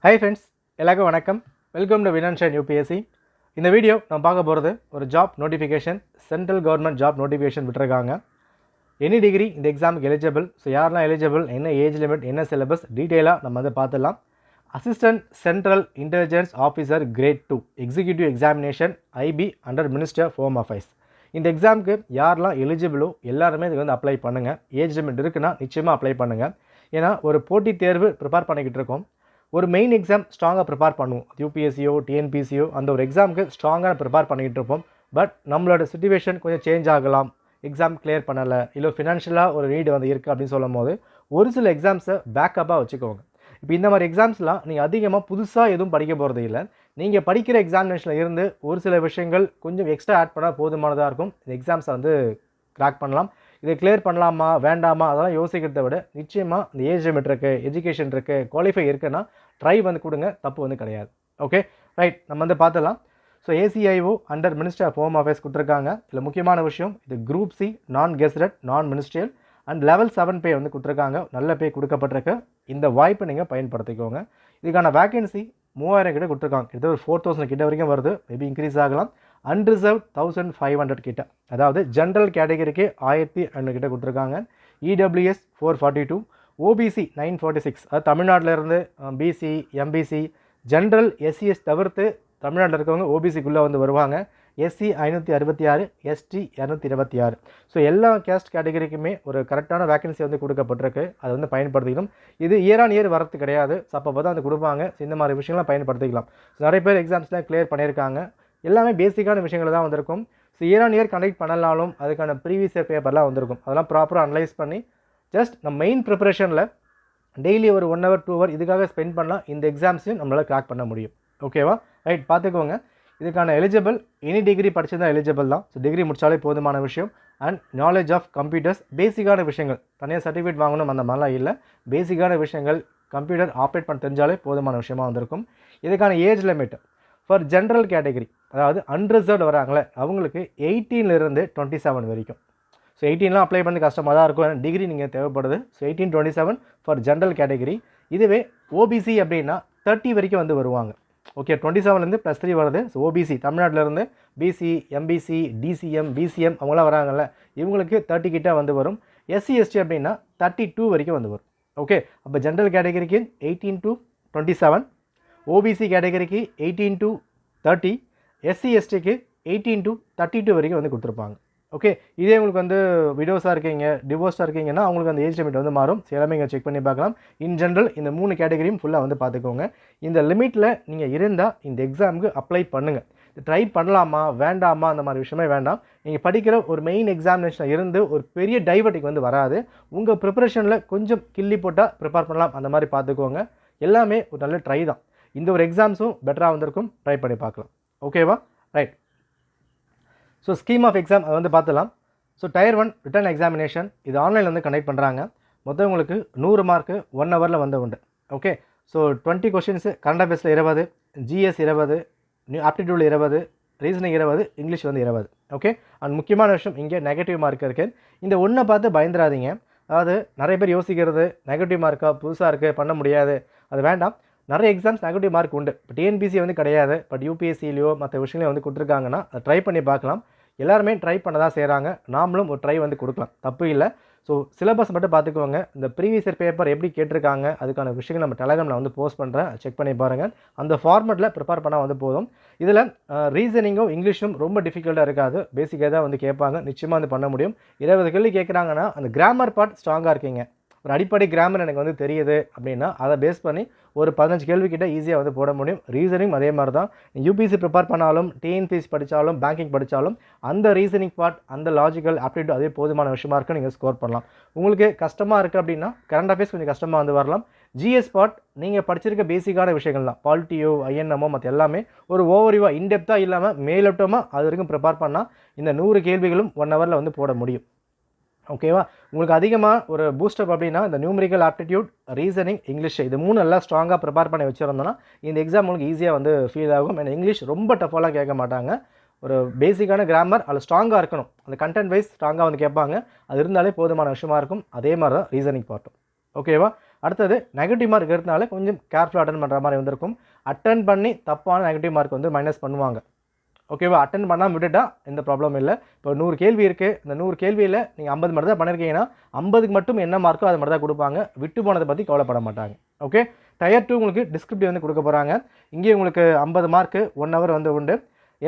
Hi friends, எல்லாருக்கும் வணக்கம். Welcome to வினான்ஷன் யூபிஎஸ்சி. இந்த வீடியோ நம்ம பார்க்க போகிறது ஒரு job notification, central government job notification விட்டுருக்காங்க. எனி டிகிரி இந்த எக்ஸாமுக்கு எலிஜிபிள். ஸோ யாரெல்லாம் எலிஜிபிள், என்ன ஏஜ் லிமிட், என்ன சிலபஸ் டீட்டெயிலாக நம்ம வந்து பார்த்துடலாம். Assistant central intelligence officer grade 2 executive examination IB under minister home affairs. இந்த எக்ஸாமுக்கு யாரெல்லாம் எலிஜிபிளோ எல்லாருமே இதுக்கு வந்து அப்ளை பண்ணுங்கள். ஏஜ் லிமிட் இருக்குன்னா நிச்சயமாக அப்ளை பண்ணுங்கள். ஏன்னா ஒரு போட்டித் தேர்வு ப்ரிப்பேர் பண்ணிக்கிட்டு இருக்கோம். ஒரு மெயின் எக்ஸாம் ஸ்ட்ராங்காக ப்ரிப்பேர் பண்ணுவோம். யூபிஎஸ்சியோ டிஎன்பிசியோ அந்த ஒரு எக்ஸாமுக்கு ஸ்ட்ராங்காக ப்ரிப்பேர் பண்ணிக்கிட்டு இருப்போம். பட் நம்மளோட சிச்சுவேஷன் கொஞ்சம் சேஞ்ச் ஆகலாம். எக்ஸாம் கிளியர் பண்ணலை, இல்லை ஃபினான்ஷியலாக ஒரு நீடு வந்து இருக்குது அப்படின்னு சொல்லும் போது ஒரு சில எக்ஸாம்ஸை பேக்கப்பாக வச்சுக்கோங்க. இப்போ இந்த மாதிரி எக்ஸாம்ஸ்லாம் நீங்கள் அதிகமாக புதுசாக எதுவும் படிக்க போகிறது இல்லை. நீங்கள் படிக்கிற எக்ஸாமினேஷனில் இருந்து ஒரு சில விஷயங்கள் கொஞ்சம் எக்ஸ்ட்ரா ஆட் பண்ணால் போதுமானதாக இருக்கும். இந்த எக்ஸாம்ஸை வந்து கிராக் பண்ணலாம். இதை கிளியர் பண்ணலாமா வேண்டாமா அதெல்லாம் யோசிக்கிறத விட நிச்சயமாக இந்த ஏஜ் லிமிட் இருக்குது, எஜுகேஷன் இருக்குது, குவாலிஃபை இருக்குன்னா ட்ரை வந்து கொடுங்க, தப்பு வந்து கிடையாது. ஓகே ரைட், நம்ம வந்து பார்த்துலாம். So ACIO under minister of home affairs கொடுத்துருக்காங்க. இதில் முக்கியமான விஷயம் இது group C non gazetted non ministerial and level 7 pay வந்து கொடுத்துருக்காங்க. நல்ல பே கொடுக்கப்பட்டிருக்கு. இந்த வாய்ப்பை நீங்கள் பயன்படுத்திக்கோங்க. இதுக்கான வேகன்சி 3000 கிட்ட கொடுத்துருக்காங்க. இது ஒரு 4000 கிட்ட வரைக்கும் வருது. மேபி இன்க்ரீஸ் ஆகலாம். அன்ரிசர்வ் 1500 கிட்ட, அதாவது ஜென்ரல் கேட்டகரிக்கு 1500 கிட்ட கொடுத்துருக்காங்க. இடபிள்யூஎஸ் 442, ஓபிசி 946, அது தமிழ்நாட்டிலேருந்து பிசி எம்பிசி ஜென்ரல் எஸ்சிஎஸ் தவிர்த்து தமிழ்நாட்டில் இருக்கவங்க ஓபிசிக்குள்ளே வந்து வருவாங்க. SC 566, ST 226. ஸோ எல்லா கேஸ்ட் கேட்டகரிக்குமே ஒரு கரெக்டான வேகன்சி வந்து கொடுக்கப்பட்டிருக்கு. அதை வந்து பயன்படுத்திக்கணும். இது இயர் ஆன் இயர் வரது கிடையாது. ஸோ அப்போ தான் வந்து கொடுப்பாங்க. ஸோ இந்த மாதிரி விஷயங்கள்லாம் பயன்படுத்திக்கலாம். ஸோ நிறைய பேர் எக்ஸாம்ஸ்லாம் கிளியர் பண்ணியிருக்காங்க. எல்லாமே பேசிக்கான விஷயங்கள் தான் வந்திருக்கும். So year on year conduct பண்ணலாலும் அதுக்கான ப்ரீவியஸ் இயர் பேப்பர்லாம் வந்திருக்கும். அதெல்லாம் ப்ராப்பராக அனலைஸ் பண்ணி ஜஸ்ட் நம்ம மெயின் ப்ரிப்பரேஷனில் டெய்லி ஒரு 1 hour 2 hour இதுக்காக ஸ்பெண்ட் பண்ணலாம். இந்த எக்ஸாம்ஸையும் நம்மளால் கிராக் பண்ண முடியும். ஓகேவா ரைட், பார்த்துக்கோங்க. இதுக்கான எலிஜிபிள் எனி டிகிரி படிச்சதான் எலிஜிபிள் தான். ஸோ டிகிரி முடித்தாலே போதுமான விஷயம். அண்ட் நாலேஜ் ஆஃப் கம்ப்யூட்டர்ஸ், பேசிக்கான விஷயங்கள், தனியாக சர்டிஃபிகேட் வாங்கணும் அந்த மாதிரிலாம் இல்லை. பேசிக்கான விஷயங்கள் கம்ப்யூட்டர் ஆப்ரேட் பண்ண தெரிஞ்சாலே போதுமான விஷயமா வந்திருக்கும். இதுக்கான age limit for general category, அதாவது அன்ரிசர்வ்டு வராங்களே அவங்களுக்கு 18 to 27 வரைக்கும். ஸோ 18 அப்ளை பண்ணி கஷ்டமாக தான் இருக்கும். டிகிரி நீங்கள் தேவைப்படுது. So 18 to 27 for general category. இதுவே ஓபிசி அப்படின்னா 30 வரைக்கும் வந்து வருவாங்க. ஓகே, 27லேருந்து +3 வருது. ஸோ ஓபிசி தமிழ்நாட்டிலேருந்து பிசி எம்பிசி டிசிஎம் பிசிஎம் அவங்களாம் வராங்கல்ல, இவங்களுக்கு 30 கிட்ட வந்து வரும். எஸ்சி எஸ்டி அப்படின்னா 32 வரைக்கும் வந்து வரும். ஓகே, அப்போ ஜென்ரல் கேட்டகரிக்கு 18 to 27, ஓபிசி கேட்டகரிக்கு 18 to 30, எஸ்சி எஸ்டிக்கு 18 to 32 வரைக்கும் வந்து கொடுத்துருப்பாங்க. ஓகே, இதே உங்களுக்கு வந்து விடோஸாக இருக்கீங்க, டிவோர்ஸாக இருக்கீங்கன்னா அவங்களுக்கு அந்த ஏஜ் லிமிட் வந்து மாறும். எல்லாமே இங்கே செக் பண்ணி பார்க்கலாம். இன் ஜென்ரல் இந்த 3 கேட்டகரியும் ஃபுல்லாக வந்து பார்த்துக்கோங்க. இந்த லிமிட்டில் நீங்கள் இருந்தால் இந்த எக்ஸாமுக்கு அப்ளை பண்ணுங்கள். ட்ரை பண்ணலாமா வேண்டாமா அந்த மாதிரி விஷயமே வேண்டாம். நீங்கள் படிக்கிற ஒரு மெயின் எக்ஸாமினேஷனில் இருந்து ஒரு பெரிய டைவர்ட்டிங் வந்து வராது. உங்கள் ப்ரிப்பரேஷனில் கொஞ்சம் கிள்ளி போட்டால் ப்ரிப்பேர் பண்ணலாம். அந்த மாதிரி பார்த்துக்கோங்க. எல்லாமே ஒரு நல்ல ட்ரை தான். இந்த ஒரு எக்ஸாம்ஸும் பெட்டராக வந்திருக்கும். ட்ரை பண்ணி பார்க்கலாம். ஓகேவா right. So scheme of exam அதை வந்து பார்த்துலாம். ஸோ Tier 1 ரிட்டன் எக்ஸாமினேஷன் இது ஆன்லைனில் வந்து கண்டக்ட் பண்ணுறாங்க. மொத்தம் உங்களுக்கு 100 மார்க்கு 1 ஹவரில் வந்து உண்டு. ஓகே, ஸோ 20 கொஷின்ஸு கரண்ட் அஃபேர்ஸில் 20, ஜிஎஸ் 20, ஆப்டிடியூடில் 20, ரீசனிங் 20, இங்கிலீஷ் வந்து 20. ஓகே, அண்ட் முக்கியமான விஷயம் இங்கே நெகட்டிவ் மார்க் இருக்குது. இந்த ஒன்றை பார்த்து பயந்துடாதீங்க. அதாவது நிறைய பேர் யோசிக்கிறது நெகட்டிவ் மார்க்காக புதுசாக இருக்குது பண்ண முடியாது, அது வேண்டாம். நிறைய எக்ஸாம்ஸ் நெகட்டிவ் மார்க் உண்டு. இப்போ டிஎன்பிசி வந்து கிடையாது. பட் யூபிஎஸ்சிலையோ மற்ற விஷயங்களையும் வந்து கொடுத்துருக்காங்கன்னா அதை ட்ரை பண்ணி பார்க்கலாம். எல்லாருமே ட்ரை பண்ண தான் செய்கிறாங்க. நாமளும் ஒரு ட்ரை வந்து கொடுக்கலாம், தப்பு இல்லை. ஸோ சிலபஸ் மட்டும் பார்த்துக்கோங்க. இந்த ப்ரீவியஸ் இயர் பேப்பர் எப்படி கேட்டிருக்காங்க அதுக்கான விஷயங்கள் நம்ம டெலகிராமில் வந்து போஸ்ட் பண்ணுறேன், செக் பண்ணி பாருங்கள். அந்த ஃபார்மெட்டில் ப்ரிப்பேர் பண்ணால் வந்து போதும். இதில் ரீசனிங்கும் இங்கிலீஷும் ரொம்ப டிஃபிகல்ட்டாக இருக்காது. பேசிக்காக தான் வந்து கேட்பாங்க. நிச்சயமாக வந்து பண்ண முடியும். 20 கேள்வி கேட்குறாங்கன்னா அந்த கிராமர் பார்ட் ஸ்ட்ராங்காக இருக்கீங்க, ஒரு அடிப்படை கிராமர் எனக்கு வந்து தெரியுது அப்படின்னா அதை பேஸ் பண்ணி ஒரு 15 கேள்வி கிட்ட ஈஸியாக வந்து போட முடியும். ரீசனிங் அதே மாதிரி தான். யூபிசி ப்ரிப்பேர் பண்ணாலும் டிஎன்பிசி படித்தாலும் பேங்கிங் படித்தாலும் அந்த ரீசனிங் பார்ட் அந்த லாஜிக்கல் ஆப்டிடியூட் அதே போதுமான விஷயமா இருக்குது. நீங்கள் ஸ்கோர் பண்ணலாம். உங்களுக்கு கஷ்டமாக இருக்குது அப்படின்னா கரண்ட் அஃபேர்ஸ் கொஞ்சம் கஷ்டமாக வந்து வரலாம். ஜிஎஸ் பார்ட் நீங்கள் படிச்சிருக்க பேசிக்கான விஷயங்கள் தான். பாலிட்டியோ ஐஎன்எம்மோ மற்ற எல்லாமே ஒரு ஓவரிவாக இன்டெப்த்தாக இல்லாமல் மேலோட்டமாக அது வரைக்கும் ப்ரிப்பேர் பண்ணால் இந்த 100 கேள்விகளும் 1 ஹவரில் வந்து போட முடியும். ஓகேவா, உங்களுக்கு அதிகமாக ஒரு பூஸ்டப் அப்படின்னா இந்த நியூமரிக்கல் ஆப்டிடியூட், ரீசனிங், இங்கிலீஷ் இது 3 எல்லாம் ஸ்ட்ராங்காக ப்ரிப்பேர் பண்ணி வச்சுருந்தோன்னா இந்த எக்ஸாம் உங்களுக்கு ஈஸியாக வந்து ஃபீல் ஆகும். ஏன்னா இங்கிலீஷ் ரொம்ப டஃபாலாம் கேட்க மாட்டாங்க. ஒரு பேசிக்கான கிராமர் அதில் ஸ்ட்ராங்காக இருக்கணும். அந்த கண்டென்ட் வைஸ் ஸ்ட்ராங்காக வந்து கேட்பாங்க. அது இருந்தாலே போதுமான விஷயமா இருக்கும். அதே மாதிரி தான் ரீசனிங் பார்ட்டும். ஓகேவா அடுத்தது நெகட்டிவ் மார்க் இருக்கிறதுனால கொஞ்சம் கேர்ஃபுல்லாக அட்டன் பண்ணுற மாதிரி வந்திருக்கும். அட்டன் பண்ணி தப்பான நெகட்டிவ் மார்க் வந்து மைனஸ் பண்ணுவாங்க. ஓகேவா? அட்டன் பண்ணாமல் விட்டுட்டா எந்த ப்ராப்ளம் இல்லை. இப்போ 100 கேள்வி இருக்குது. இந்த 100 கேள்வியில் நீங்கள் 50 மட்டும் தான் பண்ணியிருக்கீங்கன்னா 50க்கு மட்டும் என்ன மார்க்கோ அது மட்டும் தான் கொடுப்பாங்க. விட்டு போனதை பற்றி கவலைப்பட மாட்டாங்க. ஓகே. டயர் 2 உங்களுக்கு டிஸ்கிரிப்டிவ் வந்து கொடுக்க போகிறாங்க. இங்கே உங்களுக்கு 50 மார்க்கு 1 ஹவர் வந்து உண்டு.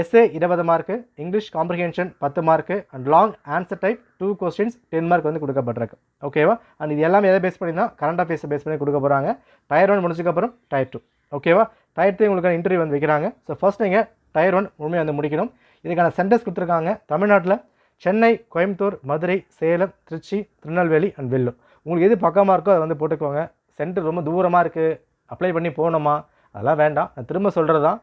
SA 20 mark, English comprehension 10 mark and long answer type 2 questions 10 mark வந்து கொடுக்கப்பட்டிருக்கு. ஓகேவா? அண்ட் இது எல்லாமே எதை பேஸ் பண்ணினா கரண்ட் அஃபேர்ஸை பேஸ் பண்ணி கொடுக்க போகிறாங்க. டயர் 1 முடிச்சதுக்கப்புறம் டயர் 2. ஓகேவா? டயர் 3 உங்களுக்கு இன்டர்வியூ வந்து வைக்கிறாங்க. ஸோ ஃபர்ஸ்ட் நீங்கள் டயர் 1 உண்மையாக வந்து முடிக்கணும். இதுக்கான சென்டர்ஸ் கொடுத்துருக்காங்க. தமிழ்நாட்டில் சென்னை, கோயம்புத்தூர், மதுரை, சேலம், திருச்சி, திருநெல்வேலி அண்ட் வெள்ளூர். உங்களுக்கு எது பக்கமாக இருக்கோ அதை வந்து போட்டுக்கோங்க. சென்டர் ரொம்ப தூரமாக இருக்குது, அப்ளை பண்ணி போகணுமா, அதெல்லாம் வேண்டாம். நான் திரும்ப சொல்கிறது தான்,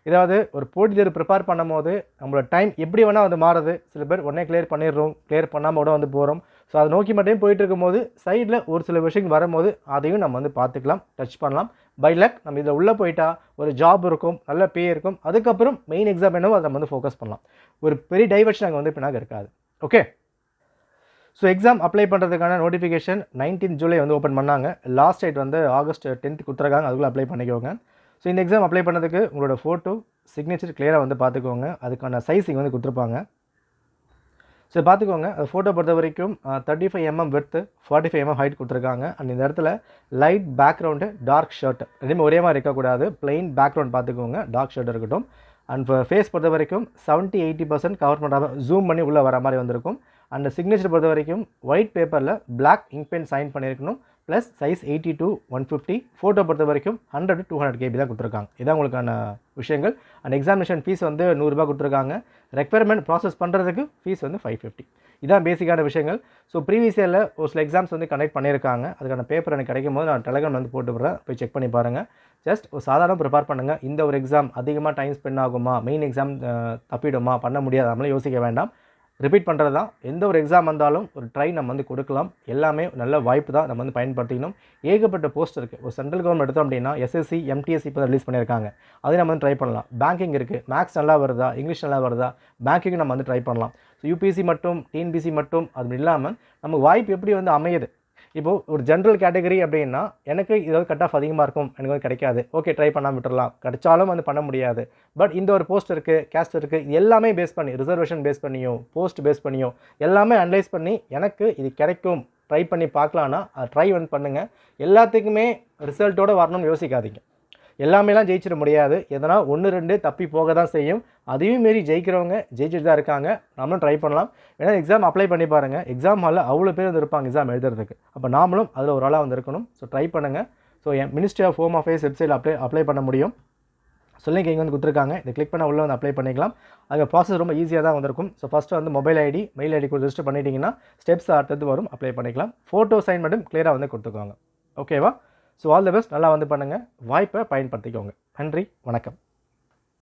ஏதாவது ஒரு போட்டித் தேர்வு ப்ரிப்பேர் பண்ணும்போது நம்மளோட டைம் எப்படி வேணால் வந்து மாறுது. சில பேர் உடனே கிளியர் பண்ணிடுறோம், கிளியர் பண்ணாமல் கூட வந்து போகிறோம். ஸோ அதை நோக்கி மட்டும் போயிட்டு இருக்கும்போது சைடில் ஒரு சில விஷயங்கள் வரும்போது அதையும் நம்ம வந்து பார்த்துக்கலாம், டச் பண்ணலாம். பை லக் நம்ம இதில் உள்ளே போயிட்டா ஒரு ஜாப் இருக்கும், நல்ல பே இருக்கும். அதுக்கப்புறம் மெயின் எக்ஸாம் என்னவோ அதை நம்ம வந்து ஃபோக்கஸ் பண்ணலாம். ஒரு பெரிய டைவர்ஷன் அங்கே வந்து பின்னாக இருக்காது. ஓகே. ஸோ எக்ஸாம் அப்ளை பண்ணுறதுக்கான நோட்டிஃபிகேஷன் 19 ஜூலை வந்து ஓப்பன் பண்ணாங்க. லாஸ்ட் டேட் வந்து ஆகஸ்ட் 10 கொடுத்துருக்காங்க. அதுக்குள்ளே அப்ளை பண்ணிக்கோங்க. ஸோ இந்த எக்ஸாம் அப்ளை பண்ணதுக்கு உங்களோட ஃபோட்டோ சிக்னேச்சர் கிளியராக வந்து பார்த்துக்கோங்க. அதுக்கான சைஸ் இங்கே வந்து கொடுத்துருப்பாங்க. ஸோ பார்த்துக்கோங்க. அது ஃபோட்டோ பொறுத்த வரைக்கும் 35 mm விட்த்து, 45 mm ஹைட் கொடுத்துருக்காங்க. அண்ட் இந்த இடத்துல லைட் பேக்ரவுண்டு, டார்க் ஷர்ட் ரெண்டுமே ஒரே மாதிரி இருக்கக்கூடாது. பிளெயின் பேக்ரவுண்ட் பார்த்துக்கோங்க, டார்க் ஷர்ட் இருக்கட்டும். அண்ட் ஃபேஸ் பொறுத்த வரைக்கும் 70-80% கவர் பண்ணுற ஜூம் பண்ணி உள்ளே வர மாதிரி வந்திருக்கும். அண்ட் சிக்னேச்சர் பொறுத்த வரைக்கும் ஒயிட் பேப்பரில் பிளாக் இங்க் பென் சைன் பண்ணியிருக்கணும். Plus size 80-150. ஃபோட்டோ பொறுத்த வரைக்கும் 100-200 KB தான் கொடுத்துருக்காங்க. இதான் உங்களுக்கான விஷயங்கள். அண்ட் எக்ஸாமினேஷன் ஃபீஸ் வந்து 100 ரூபா கொடுத்துருக்காங்க. ரெக்யர்மெண்ட் ப்ராசஸ் பண்ணுறதுக்கு ஃபீஸ் வந்து 550. இதான் பேசிக்கான விஷயங்கள். ஸோ ப்ரீவியஸ் இயரில் ஒரு சில எக்ஸாம்ஸ் வந்து கனெக்ட் பண்ணியிருக்காங்க. அதுக்கான பேப்பர் எனக்கு கிடைக்கும் போது நான் டெலகிராம் வந்து போட்டு விட்றேன், போய் செக் பண்ணி பாருங்கள். ஜஸ்ட் ஒரு சாதாரண ப்ரிப்பேர் பண்ணுங்கள். இந்த ஒரு எக்ஸாம் அதிகமாக டைம் ஸ்பெண்ட் ஆகுமா, மெயின் எக்ஸாம் தப்பிடுமா, பண்ண முடியாது, நம்மளே யோசிக்க வேண்டாம். ரிப்பீட் பண்ணுறது தான். எந்த ஒரு எக்ஸாம் வந்தாலும் ஒரு ட்ரை நம்ம வந்து கொடுக்கலாம். எல்லாமே நல்ல வாய்ப்பு தான், நம்ம வந்து பயன்படுத்திக்கணும். ஏகப்பட்ட போஸ்ட் இருக்குது. ஒரு சென்ட்ரல் கவர்மெண்ட் எடுத்தோம் அப்படின்னா எஸ்எஸ்சி, எம்டிஎஸ்சி இப்போ ரிலீஸ் பண்ணியிருக்காங்க. அதை நம்ம வந்து ட்ரை பண்ணலாம். பேங்கிங் இருக்குது, மேக்ஸ் நல்லா வருதா, இங்கிலீஷ் நல்லா வருதா, பேங்கிங் நம்ம வந்து ட்ரை பண்ணலாம். ஸோ யூபிஎஸ்சி மட்டும், டிஎன்பிசி மட்டும் அது இல்லாமல் நமக்கு வாய்ப்பு எப்படி வந்து அமையுது. இப்போது ஒரு ஜென்ரல் கேட்டகரி அப்படின்னா எனக்கு ஏதாவது கட் ஆஃப் அதிகமாக இருக்கும், எனக்கு வந்து கிடைக்காது, ஓகே ட்ரை பண்ணாமல் விட்டுறலாம், கிடைச்சாலும் வந்து பண்ண முடியாது. பட் இந்த ஒரு போஸ்ட் இருக்குது, கேஸ்ட் இருக்குது, இது எல்லாமே பேஸ் பண்ணி, ரிசர்வேஷன் பேஸ் பண்ணியோ, போஸ்ட் பேஸ் பண்ணியோ எல்லாமே அனலைஸ் பண்ணி எனக்கு இது கிடைக்கும், ட்ரை பண்ணி பார்க்கலான்னா அது ட்ரை வந்து பண்ணுங்கள். எல்லாத்துக்குமே ரிசல்ட்டோடு வரணும்னு யோசிக்காதீங்க. எல்லாமேலாம் ஜெயிச்சிட முடியாது. எதனா 1-2 தப்பி போக தான் செய்யும். அதையும் மீறி ஜெயிக்கிறவங்க ஜெயிச்சுட்டு தான் இருக்காங்க. நம்மளும் ட்ரை பண்ணலாம். ஏன்னா எக்ஸாம் அப்ளை பண்ணி பாருங்கள். எக்ஸாம் ஹாலில் அவ்வளோ பேர் வந்து இருப்பாங்க எக்ஸாம் எழுதுறதுக்கு. அப்போ நாமளும் அதில் ஒரு ஆளாக வந்து இருக்கணும். ஸோ ட்ரை பண்ணுங்கள். ஸோ என் மினிஸ்ட்ரி ஆஃப் ஹோம் அஃபேர்ஸ் வெப்சைட்டில் அப்ளை பண்ண முடியும். சொல்லிங்க இங்கே வந்து கொடுத்துருக்காங்க. இதை கிளிக் பண்ண உள்ளே வந்து அப்ளை பண்ணிக்கலாம். அது ப்ராசஸ் ரொம்ப ஈஸியாக தான் வந்திருக்கும். ஸோ ஃபஸ்ட்டு வந்து மொபைல் ஐடி, மெயில் ஐடி கொடுத்து ரெஜிஸ்டர் பண்ணிட்டீங்கன்னா ஸ்டெப்ஸ் அடுத்தது வரும், அப்ளை பண்ணிக்கலாம். ஃபோட்டோ சைன் மட்டும் கிளியராக வந்து கொடுத்துக்கோங்க. ஓகேவா? So all the best. நல்லா வந்து பண்ணுங்கள். வாய்ப்பை பயன்படுத்திக்கோங்க. நன்றி, வணக்கம்.